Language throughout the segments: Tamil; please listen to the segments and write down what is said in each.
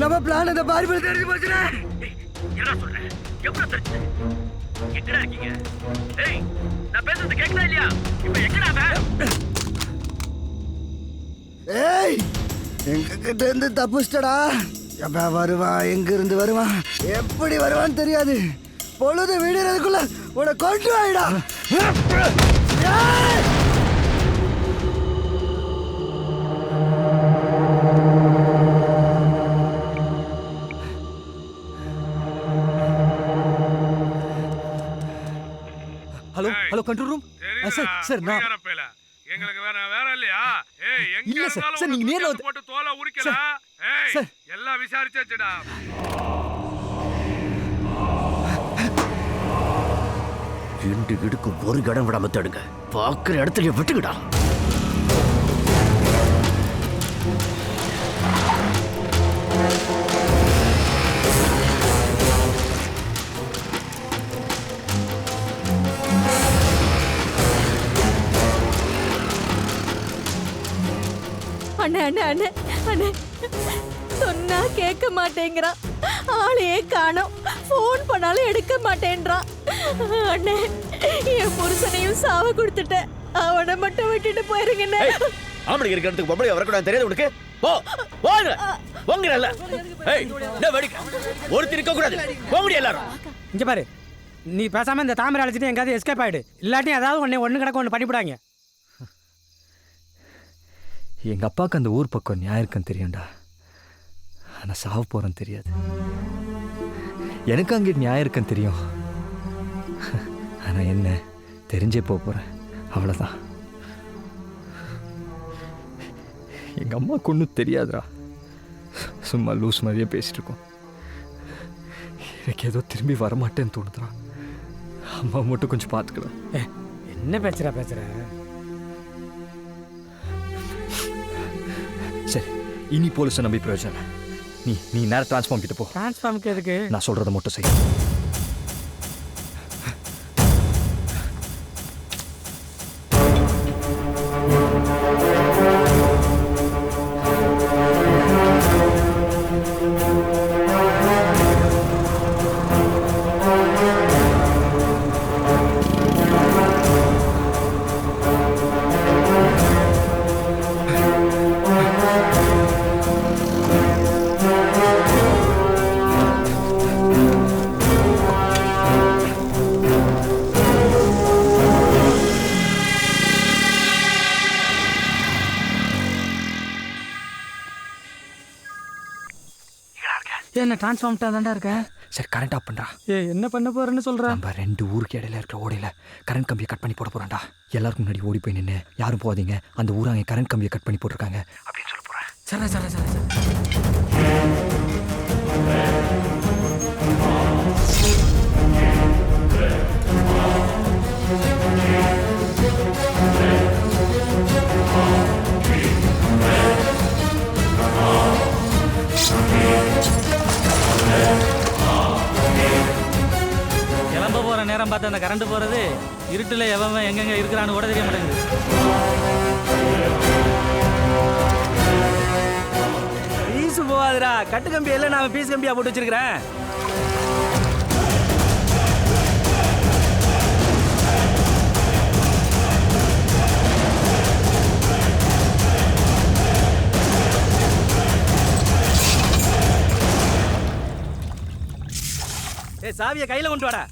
நம்ம பிளான் அந்த பார்பிள் தெரிஞ்சு போச்சுடா. என்ன சொல்ற? எவ்வளவு தெரிஞ்சு? எங்கடா இருக்கீங்க? ஏய், நான் பேசுறது கேக்குதா இல்லையா? இப்போ எங்கடா அவன்? ஏய், எங்க கிட்ட இருந்து தப்பிச்சிட்டடா. எப்ப வருவான், எங்க இருந்து வருவான், எப்படி வருவான்னு தெரியாது. பொழுது விடுறதுக்குள்ள உன்னை கொண்டு வாயிடா. Hello hello control room. Sir sir நான் எங்களுக்கு வேற இல்லையா? ஏய், எங்க இல்ல சார். இருந்தாலும் சார் நீங்க நேர்ல வந்து போட்டு தோலை உரிக்கல. ஏய், சார். எல்லாம் விசாரிச்சாச்சுடா. ரெண்டு இடுக்கு ஒரு இடம் விடாம தடுங்க. பாக்குற இடத்துல விட்டுக்கிடா. அண்ணே அண்ணே அண்ணே அண்ணே, சொன்னா கேட்க மாட்டேங்கிறான். ஆளையே காணோம். போன் பண்ணாலும் எடுக்க மாட்டேன்றான். அண்ணே, என் புருஷனையும் சாவ கொடுத்துட்டேன். அவனை மட்டும் விட்டுட்டு போயிருங்கண்ணே. ஆம்பளை இருக்கிறதுக்கு பொம்பளை வரக்கூடாது தெரியாது உனக்கு? போ போங்க போங்கல. ஏய், என்ன வெடிக்க? ஒருத்தர் இருக்க கூடாது. போங்கடி எல்லாரும். இங்க பாரு, நீ பேசாம இந்த தாமரை அழைச்சிட்டு எங்காவது எஸ்கேப் ஆயிடு. இல்லாட்டி ஏதாவது ஒன்று கிடக்க ஒன்று பண்ணிவிடாங்க. எங்கள் அப்பாவுக்கு அந்த ஊர் பக்கம் நியாயம் இருக்குன்னு தெரியும்டா. ஆனால் சாவ போகிறேன்னு தெரியாது. எனக்கு அங்கே நியாயம் இருக்குன்னு தெரியும். ஆனால் என்ன தெரிஞ்சே போகிறேன், அவ்வளோதான். எங்கள் அம்மாவுக்கு ஒன்றும் தெரியாதுடா. சும்மா லூஸ் மாதிரியே பேசிட்டு இருக்கோம். எனக்கு ஏதோ திரும்பி வரமாட்டேன்னு தோணுதுடா. அம்மா மட்டும் கொஞ்சம் பார்த்துக்கலாம். என்ன பேசுற? சரி, இனி போலீஸை நம்பி பிரயோஜனம். நீ நேரம் டிரான்ஸ்ஃபார்ம் கிட்ட போ. டிரான்ஸ்ஃபார்முக்கு எதுக்கு? நான் சொல்கிறத மட்டும் செய். என்ன டிரான்ஸ்ஃபார்ம்ட்டா தான்டா இருக்க? சரி, கரண்ட் ஆஃப் பண்ணுறா. என்ன பண்ண போறேன்னு சொல்கிறேன். நம்ம 2 ஊருக்கு இடையில இருக்கிற ஓடையில் கரண்ட் கம்பியை கட் பண்ணி போட போகிறான்டா. எல்லாருக்கும் முன்னாடி ஓடி போய் நின்று, யாரும் போகாதீங்க, அந்த ஊராங்க கரண்ட் கம்பியை கட் பண்ணி போட்டிருக்காங்க அப்படின்னு சொல்ல போகிறேன். சரி. கிளம்ப போற நேரம் பார்த்து அந்த கரண்ட் போறது, இருட்டுல எவன் எங்கெங்க இருக்கிறான்னு கூட தெரிய மாட்டேங்குது. பீஸ் போகாதுடா. கட்டு கம்பி எல்லாம் நான் பீஸ் கம்பியா போட்டு வச்சிருக்கிறேன். சாவியை கையில கொண்டு வாடா.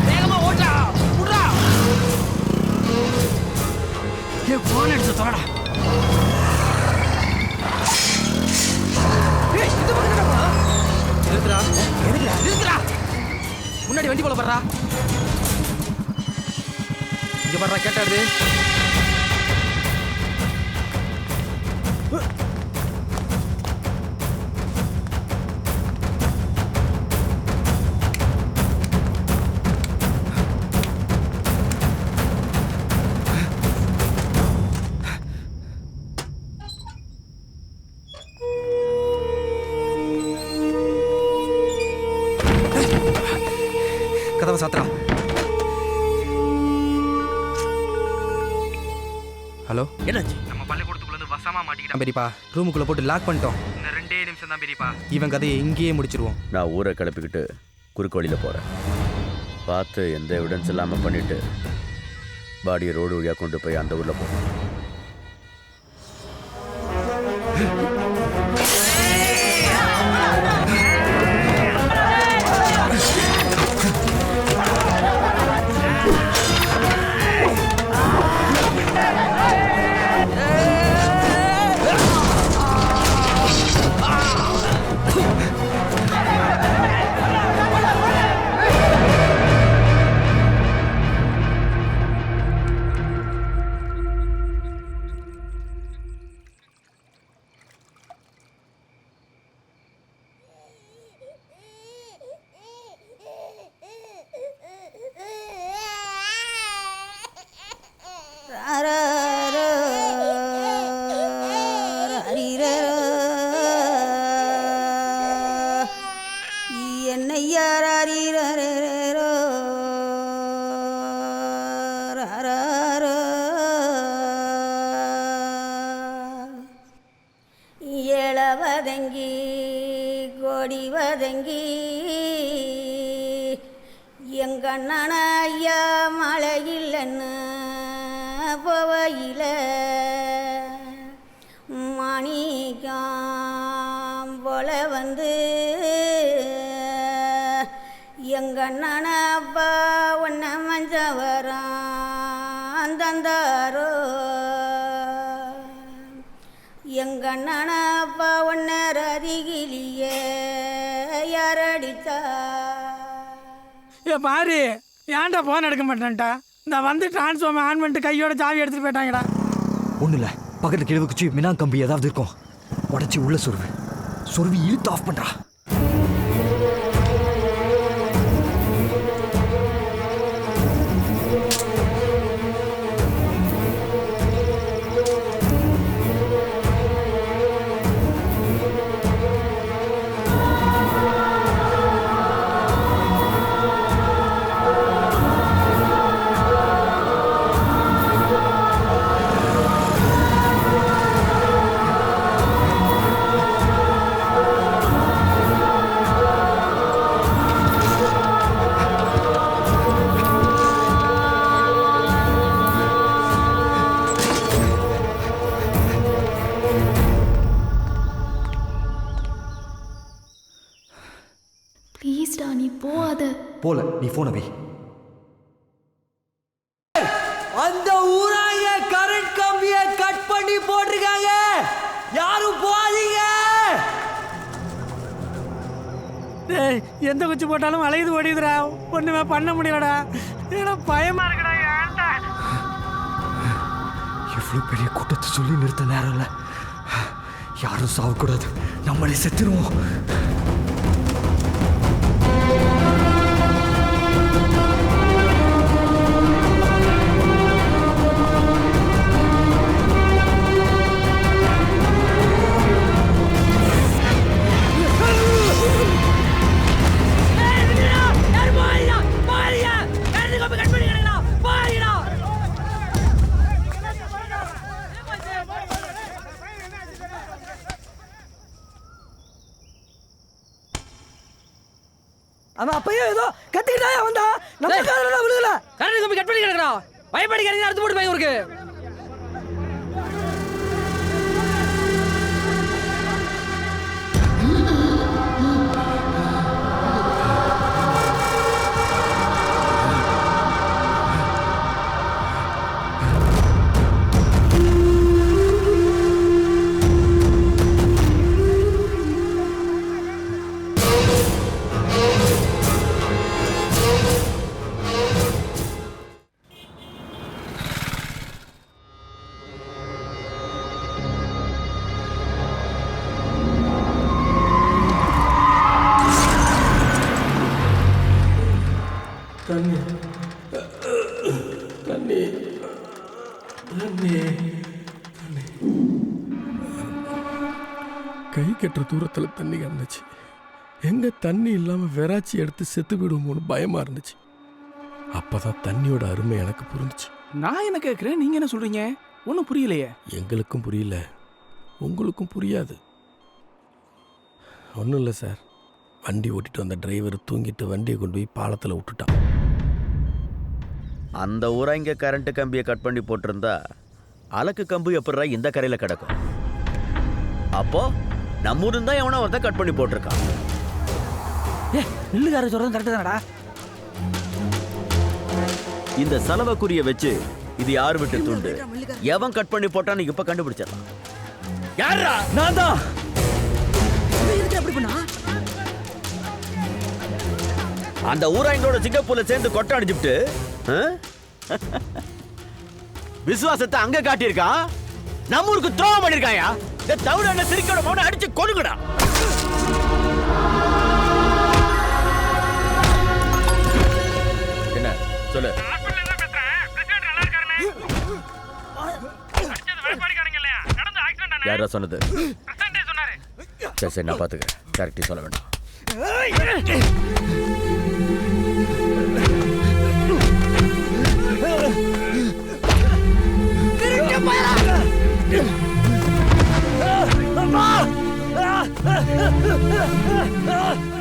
வேகமா ஓட்டா புடுறா ஏ போன் எடுத்து தொலைடா ஏய் இது பக்கடா நிறுத்துடா முன்னாடி வண்டி போல படுறா இங்க படுறா கேட்டாடு கதவை சாத்துறா ஹலோ என்னாச்சு? நம்ம பள்ளிக்கூடத்துக்குள்ள இருந்து வசமா மாட்டிக்கிட்டான் பெரியப்பா ரூமுக்குள்ள போட்டு லாக் பண்ணிட்டோம் இன்னும் 2 நிமிஷம் தான் பெரியப்பா இவன் கதையை இங்கேயே முடிச்சிருவோம் நான் ஊரை கிளப்பிக்கிட்டு குறுக்கு வழியில் போகிறேன். பார்த்து எந்த எவிடன்ஸ் இல்லாமல் பண்ணிவிட்டு பாடியை ரோடு வழியாக கொண்டு போய் அந்த ஊரில் போகிறேன். ஏழவதங்கி கொடி வதங்கி எங்கண்ணன ஐயா மழையில்லைன்னு போவையில் மாணிக்கம் போல வந்து எங்கண்ணன அப்பா ஒன்ன மஞ்ச வரான் தந்தாரோ எங்கண்ணன அப்பா ஒன்ன ரதிகிலியே யாரடிச்சா ஏ பாரு ஏன்டா போன் எடுக்க மாட்டேன்டா நான் வந்து டிரான்ஸ்ஃபார்மர் ஆன் பண்ணிட்டு கையோட சாவி எடுத்துட்டு போயிட்டாங்கடா ஒன்றும் இல்லை பக்கத்தில் கிழவு குச்சி மினா கம்பி ஏதாவது இருக்கும் உடச்சி உள்ள சொருவி இழுத்து ஆஃப் பண்ணுறா. ப்ளீஸ்டா நீ போகாத. போல நீ ஃபோனை வை. அந்த ஊராங்க கரண்ட் கம்பியை கட் பண்ணி போட்டிருக்காங்க, யாரும் போகாதீங்க. டேய் எந்த குச்சி போட்டாலும் அலையுது ஓடிதுடா, ஒண்ணுமே பண்ண முடியலடா, ஏன்னா பயமா இருக்குடா. ஏன்டா இவ்வளோ பெரிய கூட்டத்தை சொல்லி நிறுத்த நேரம் இல்லை. யாரும் சாவக்கூடாது, நம்மளே செத்துருவோம். அவன் அப்பயே ஏதோ கத்திக்கிட்டா வந்தா, நம்ம காதுல விழுகல. கரண்ட் கம்பி கட் பண்ணி கிடக்குறா, பயப்படிக்கிறீங்க, அடுத்து போட்டு போய் இருக்கு. கை கட்டுற தூரத்தில் தண்ணி கிடந்துச்சு. எங்கே தண்ணி இல்லாமல் விராச்சி எடுத்து செத்து விடுவோம்னு பயமாக இருந்துச்சு. அப்போ தான் தண்ணியோட அருமை எனக்கு புரிஞ்சிச்சு. நான் என்ன கேட்குறேன், நீங்கள் என்ன சொல்கிறீங்க? ஒன்றும் புரியலையே. எங்களுக்கும் புரியல, உங்களுக்கும் புரியாது. ஒன்றும் இல்லை சார், வண்டி ஓட்டிட்டு வந்த டிரைவர் தூங்கிட்டு வண்டியை கொண்டு போய் பாலத்தில் விட்டுட்டான். அந்த ஊரா இங்கே கரண்ட் கம்பியை கட் பண்ணி போட்டிருந்தா அலக்கு கம்பு எப்படா இந்த கரையில் கிடக்கும்? அப்போ நம்ம ஊரு தான் எவனோ ஒருத்தன் கட் பண்ணி போட்டிருக்கான். நில்லுகார சொல்கிறது கரெக்டு தானடா. இந்த செலவுக்குரிய வச்சு இது யார் விட்டு துண்டு, எவன் கட் பண்ணி போட்டான்னு இப்ப கண்டுபிடிச்சிடலாம். யாரா? நான் தான். அந்த ஊராயங்களோட சிங்கப்பூர்ல சேர்ந்து கொட்டை அடிச்சுட்டு விசுவாசத்தை அங்க காட்டியிருக்கான், நம்ம ஊருக்கு துரோகம் பண்ணிருக்காயா? இந்த தவிர சிரிக்கோட மௌன அடிச்சு கொள்ளுங்கடா. என்ன சொல்லு? யாரா சொன்னது? சரி சரி, நான் பாத்துக்கிறேன். கரெக்டா சொல்ல வேண்டாம்.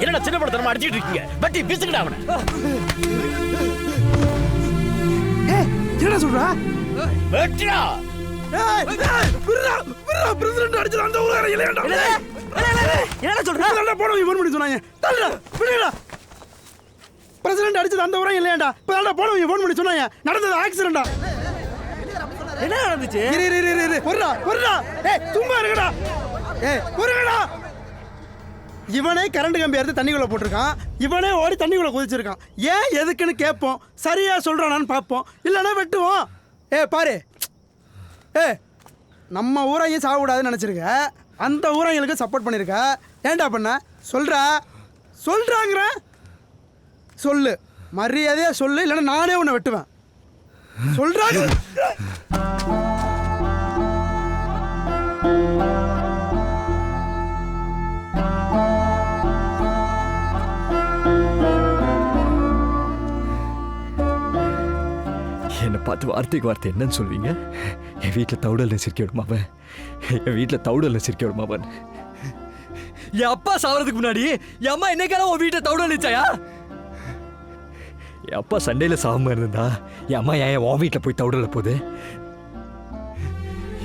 என்னடா சின்ன படத்தனமா அடிச்சிட்டு இருக்கீங்க? பட்டி பிசுக்கிட்ட அவனை. என்ன சொல்றா? வெட்டிடா. பிரசிடென்ட் அடிச்சது அந்த ஊரார இல்லையாண்டா? என்ன சொல்ற? தள்ளடா போடுங்க, ஃபோன் பண்ணி சொன்னாங்க. தள்ளடா விடுடா. பிரசிடென்ட் அடிச்சது அந்த ஊரா இல்லையாண்டா? தள்ளடா போடுங்க, ஃபோன் பண்ணி சொன்னாங்க. நடந்தது ஆக்சிடென்ட்டா? என்ன நடந்துச்சு? இரு பொறுடா. ஏய் சும்மா இருங்கடா. ஏய் பொறுங்கடா. இவனே கரண்ட் கம்பி எடுத்து தண்ணிக்குள்ள போட்டிருக்கான். இவனே ஓடி தண்ணிக்குள்ள குதிச்சிருக்கான். ஏன் எதுக்குன்னு கேட்போம். சரியா சொல்றானான்னு பார்ப்போம், இல்லைன்னா வெட்டுவோம். பாரு, நம்ம ஊரையும் சாகக்கூடாதுன்னு நினச்சிருக்க, அந்த ஊரைங்களுக்கு சப்போர்ட் பண்ணியிருக்க. ஏன்டா பண்ண? சொல்றாங்கிற சொல்லு, மரியாதையா சொல்லு, இல்லைன்னா நானே உன்னை வெட்டுவேன். சொல்றாங்க. என்னை பார்த்து வார்த்தைக்கு வார்த்தை என்னன்னு சொல்வீங்க? என் வீட்டில் தவுடல் சிரிக்க விடுமாவன், என் வீட்டில் தவுடல் சிரிக்க விடுமாவன். என் அப்பா சாவறதுக்கு முன்னாடி என் அம்மா என்னைக்கான உன் வீட்டை தவுடல் நிச்சாயா? என் அப்பா சண்டையில் சாகாம இருந்தா என் அம்மா ஏன் உன் வீட்டில் போய் தவுடல போகுது?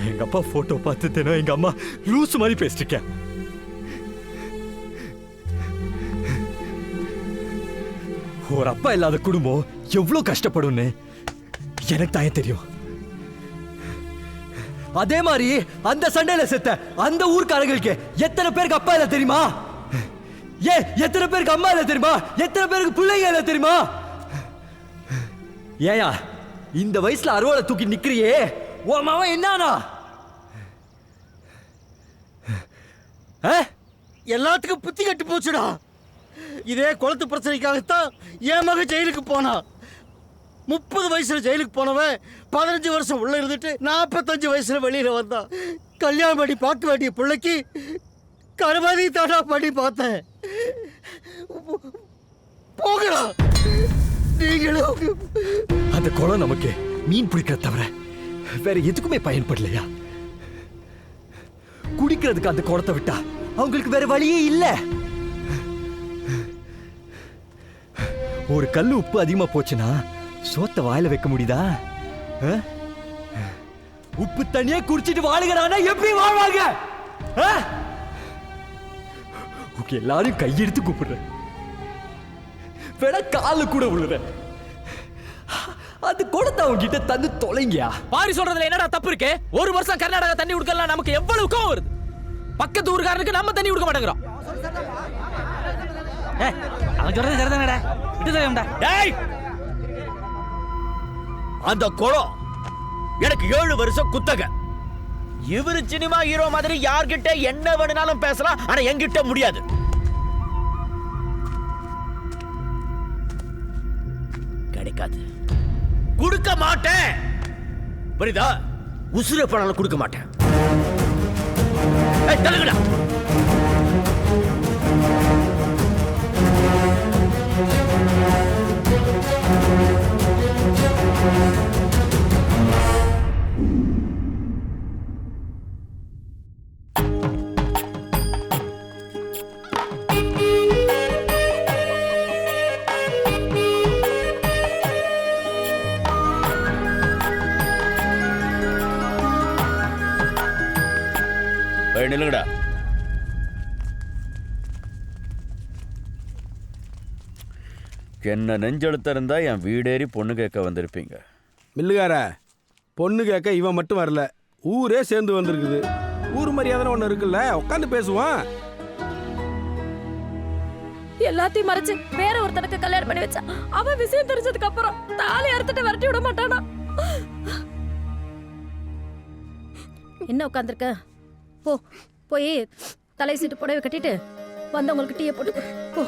எங்க அப்பா போட்டோ பார்த்து தினம் எங்க அம்மா லூஸ் மாதிரி பேசிருக்கேன். ஒரு அப்பா இல்லாத குடும்பம் எவ்வளவு கஷ்டப்படும்னு எனக்கு தான் தெரியும். அதே மாதிரி அந்த சண்டையில செத்த அந்த ஊர்க்காரங்களுக்கு எத்தனை பேருக்கு அப்பா இல்ல தெரியுமா? எத்தனை பேருக்கு அம்மா இல்ல தெரியுமா? எத்தனை பேருக்கு பிள்ளைங்க இல்ல தெரியுமா? ஏயா இந்த வயசுல அறுவாலை தூக்கி நிக்கிறியே, உன் மாவன் என்னானா? எல்லாத்துக்கும் புத்தி கட்டி போச்சுடா. இதே குளத்து பிரச்சனைக்காகத்தான் என் மகன் ஜெயிலுக்கு போனா. 30 வயசுல ஜெயிலுக்கு போனவன் 15 வருஷம் உள்ள இருந்துட்டு 45 வயசுல வெளியில வந்தான். கல்யாணம் பண்ணி பார்க்க வேண்டிய பிள்ளைக்கு கருமாதி தாடா பண்ணி பார்த்தேன். போகடா நீங்களும். அந்த குளம் நமக்கு மீன் பிடிக்கிற தவிர வேற எதுக்குமே பயன்படலையா? குடிக்கிறதுக்கு அந்த குளத்தை விட்டா அவங்களுக்கு வேற வழியே இல்ல. ஒரு கல்லு உப்பு அதிகமா போச்சுன்னா சோத்த வாயில வைக்க முடியுதா? உப்பு தண்ணியே குடிச்சிட்டு வாழுகிறானா எப்படி வாழ்வாங்க? எல்லாரும் கையெடுத்து கூப்பிடுறேன், வேணா கால கூட விழுறேன். அது கொடுத்த அவங்க கிட்ட தந்து தொலைங்கயா. பாரி சொல்றதுல என்னடா தப்பு இருக்கு? ஒரு வருஷம் கர்நாடகா தண்ணி கொடுக்கலாம், நமக்கு எவ்வளவு கோவம் வருது. பக்கத்து ஊருக்காரனுக்கு நம்ம தண்ணி கொடுக்க மாட்டேங்கிறோம். அவன் சொல்றது சரிதானடா, விட்டுதா? அந்த குளம் எனக்கு 7 வருஷம் குத்தகை. இவரு சினிமா ஹீரோ மாதிரி யார்கிட்ட என்ன வேணும்னாலும் பேசலாம், ஆனா என்கிட்ட முடியாது. கிடைக்காது, கொடுக்க மாட்டேன். புரியுதா? உசுர பணம் கொடுக்க மாட்டேன். தள்ளுங்கடா. நில்லுங்கடா. என்ன நெஞ்செழுத்த இருந்தா என் வீடேறி பொண்ணு கேட்க வந்திருப்பீங்க. மில்லுகார, பொண்ணு கேட்க இவன் மட்டும் வரல, ஊரே சேர்ந்து வந்திருக்குது. ஊர் மரியாதை ஒன்று இருக்குல்ல, உட்காந்து பேசுவான். எல்லாத்தையும் மறைச்சு வேற ஒருத்தனுக்கு கல்யாணம் பண்ணி வச்சா அவன் விஷயம் தெரிஞ்சதுக்கு அப்புறம் தாலி அறுத்துட்டு விரட்டி விட மாட்டானா? என்ன உட்காந்துருக்க? போய் தலை சீட்டு புடவை கட்டிட்டு வந்தவங்களுக்கு டீயை போட்டு போ.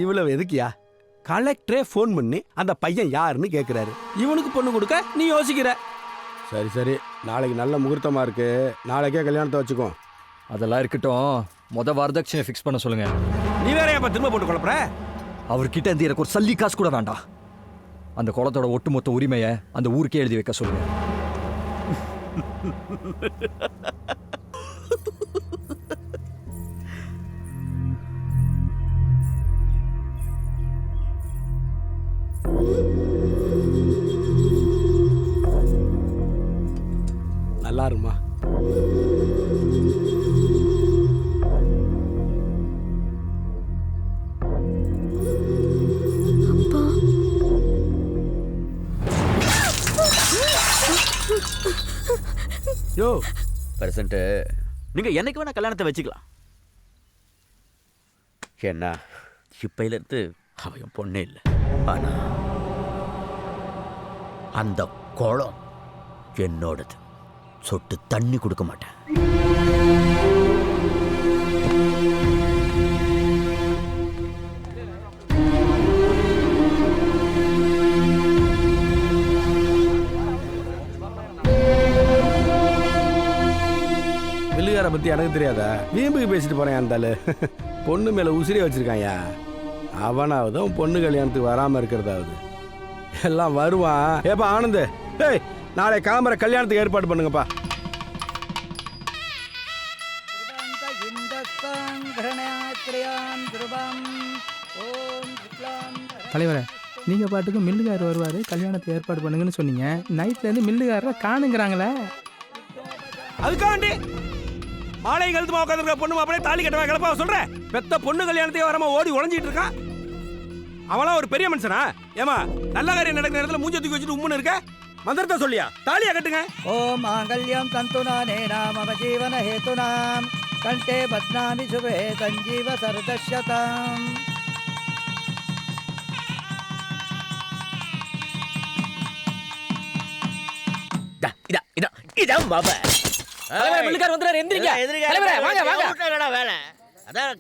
இவ்வளவு எதுக்கியா? கலெக்டரே ஃபோன் பண்ணி அந்த பையன் யாருன்னு கேட்குறாரு. இவனுக்கு பொண்ணு கொடுக்க நீ யோசிக்கிற. சரி சரி, நாளைக்கு நல்ல முகூர்த்தமா இருக்கு, நாளைக்கே கல்யாணத்தை வச்சுக்கோ. அதெல்லாம் இருக்கட்டும், வரதட்சணை ஃபிக்ஸ் பண்ண சொல்லுங்க. நீ வேற எப்ப திரும்ப போட்டு குழப்பற? அவர்கிட்ட இருந்து எனக்கு ஒரு சல்லி காசு கூட வேண்டாம். அந்த குளத்தோட ஒட்டுமொத்த உரிமையை அந்த ஊருக்கே எழுதி வைக்க சொல்லுங்க. நல்லா இருக்குமா? யோ பிரசன்ட், நீங்க என்னைக்கு வேணா கல்யாணத்தை வச்சுக்கலாம். என்ன இப்பையில இருந்து அவன் பொண்ணே இல்லை. ஆனா அந்த குளம் என்னோடது. சொட்டு தண்ணி கொடுக்க மாட்டேன். மில்லுகார பத்தி எனக்கு தெரியாதா? வீம்புக்கு பேசிட்டு போறேன். அந்த பொண்ணு மேல உசிரியை வச்சிருக்காயா? அவனாவது பொண்ணு கல்யாணத்துக்கு வராம இருக்கிறதாவது. எல்லாம் வருவான். ஏப்பா ஆனந்த், ஏய் நாளை காமரை கல்யாணத்துக்கு ஏற்பாடு பண்ணுங்கப்பா. தலைவரே, நீங்கள் பாட்டுக்கு மில்லுகார் வருவார், கல்யாணத்தை ஏற்பாடு பண்ணுங்கன்னு சொன்னீங்க. நைட்லேருந்து மில்லுகாரில் காணுங்கிறாங்களே. அதுக்காண்டி மாலை கழுத்துமா உட்காந்துருக்க பொண்ணு அப்படியே தாலி கட்டவா கிளப்பா சொல்கிறேன். பெத்த பொண்ணு கல்யாணத்தையே வராம ஓடி உழைஞ்சிட்டு இருக்கான். அவளாம் ஒரு பெரிய மனுஷனா? ஏமா நல்ல காரியம் நடக்கிற இடத்துல மூஞ்ச தூக்கி வச்சுட்டு உம்முன்னு இருக்க? மந்திரத்தை சொல்லியா? தாலியா கட்டுங்க. ஓம் மாங்கல்யம் தந்துநானே நாம ஜீவன ஹேதுனாம் கண்டே பத்னாமி சுபே சஞ்சீவ சரதஷ்யதாம்.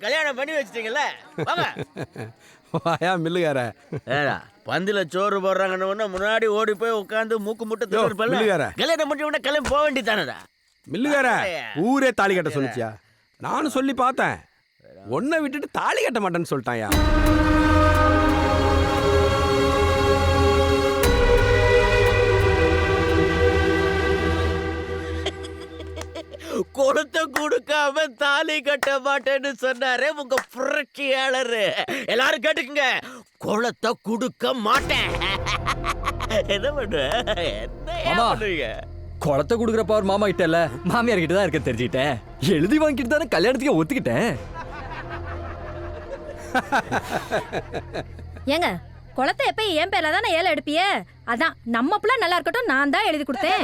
கல்யாணம் பண்ணி வச்சிட்டீங்கல்ல, மில்லுகார. பந்தில சோறு போடுறாங்கன்னு முன்னாடி ஓடி போய் உட்காந்து மூக்கு முட்டை கல்யாணம் பண்ணி விட கிளம்பி போக வேண்டியதானடா. மில்லுகார, ஊரே தாலி கட்ட சொல்லிச்சியா? நானும் சொல்லி பார்த்தேன். ஒன்னை விட்டுட்டு தாலி கட்ட மாட்டேன்னு சொல்லிட்டாயா? கொடுத்த கொடுக்காம தாலி கட்ட மாட்டேன்னு சொன்னாரே உங்க புரட்சியாளர். எல்லாரும் கேட்டுக்குங்க, குளத்தை கொடுக்க மாட்டேன். என்ன பண்ணுவீங்க? குளத்தை கொடுக்குற பவர் மாமா கிட்ட இல்ல, மாமியார் கிட்ட தான் இருக்க தெரிஞ்சுக்கிட்டேன். எழுதி வாங்கிட்டு தானே கல்யாணத்துக்கு ஒத்துக்கிட்டேன். ஏங்க, குளத்தை எப்ப என் பேர்ல தானே ஏல எடுப்பிய? அதான் நம்ம பிள்ளை நல்லா இருக்கட்டும், நான் தான் எழுதி கொடுத்தேன்.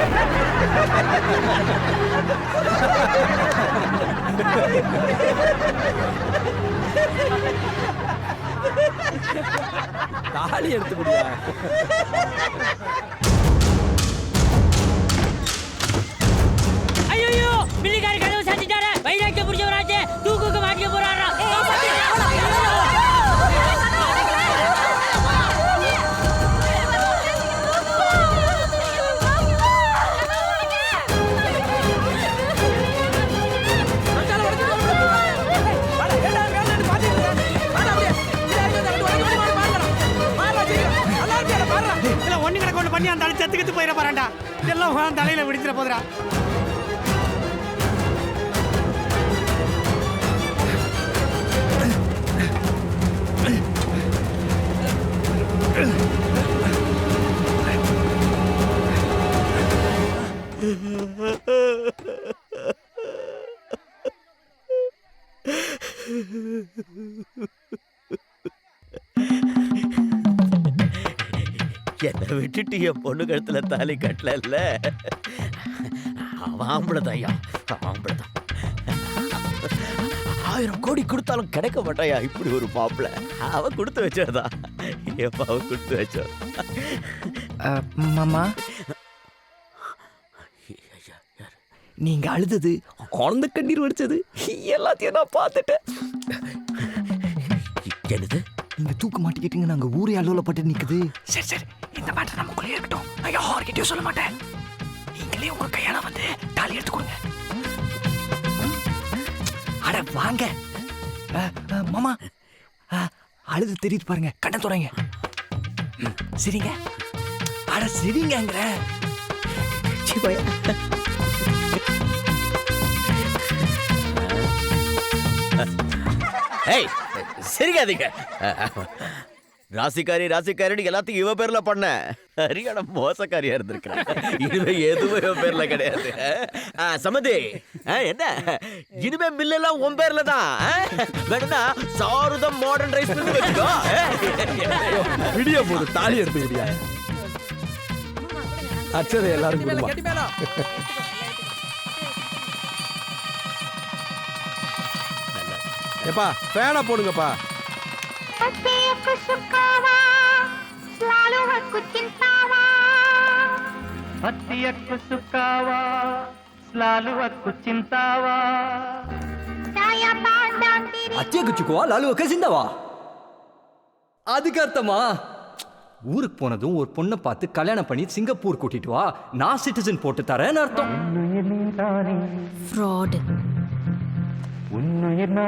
தாலி எடுத்து கொடுங்க. ஐயோ, மில்லிகாரி கதவு சாத்திட்டாரே. வைராக்கிய புடிச்சவராச்சே, தூக்குக்கு மாட்டிக்க போறாரா? இல்ல ஒண்ணு கிடக்க ஒண்ணு பண்ணி அந்த ஆளு செத்துக்கிட்டு போயிட போறான்டா. எல்லாம் உன் தலையில விடிச்சிட போதுடா. என்னை விட்டுட்டு என் பொண்ணு கழுத்துல தாலி கட்டல. அவன் ஆம்பளதாயா, ஆம்பளதான். 1000 கோடி கொடுத்தாலும் கிடைக்க மாட்டாயா இப்படி ஒரு மாப்பிள்ள. அவன் கொடுத்து வச்சதா, எப்ப அவன் கொடுத்து வச்சா. மாமா, நீங்க அழுதது, குழந்தை கண்ணீர் வடிச்சது எல்லாத்தையும் நான் பார்த்துட்டேன். என்னது? நீங்க தூக்க மாட்டிக்கிட்டீங்க, நாங்க ஊரே அலுவலப்பட்டு நிக்குது. சரி சரி, இந்த மேட்டர் நமக்குள்ளே இருக்கட்டும். நான் யார்கிட்டயும் சொல்ல மாட்டேன். நீங்களே உங்க கையால வந்து தாலி எடுத்து கொடுங்க. அட வாங்க மாமா, அழுது தெரியுது பாருங்க, கண்ணை துறைங்க. சரிங்க, அட சரிங்கிற. ஏய், சிரிக்காதீங்க. ராசிக்காரி ராசிக்காரின்னு எல்லாத்தையும் இவ பேர்ல பண்ண சரியான மோசக்காரியா இருந்திருக்கிறேன். இனிமே எதுவும் இவ பேர்ல கிடையாது. சமதி, என்ன இனிமே மில்லெல்லாம் உன் பேர்ல தான். வேணும்னா சாருதம் மாடர்ன் ரைஸ் பண்ணி வச்சுக்கோ. விடிய போது தாலி எடுத்து விடியா. அச்சதை எல்லாரும் கொடுமா. ஏப்பா ஃபேனை போடுங்கப்பா. அத்திய குச்சிக்குவா லாலுவக்க சிந்தாவா. அதுக்கு அர்த்தமா ஊருக்கு போனதும் ஒரு பொண்ணை பார்த்து கல்யாணம் பண்ணி சிங்கப்பூர் கூட்டிட்டு வா, நான் சிட்டிசன் போட்டு தரேன்னு அர்த்தம். ஃப்ராட்.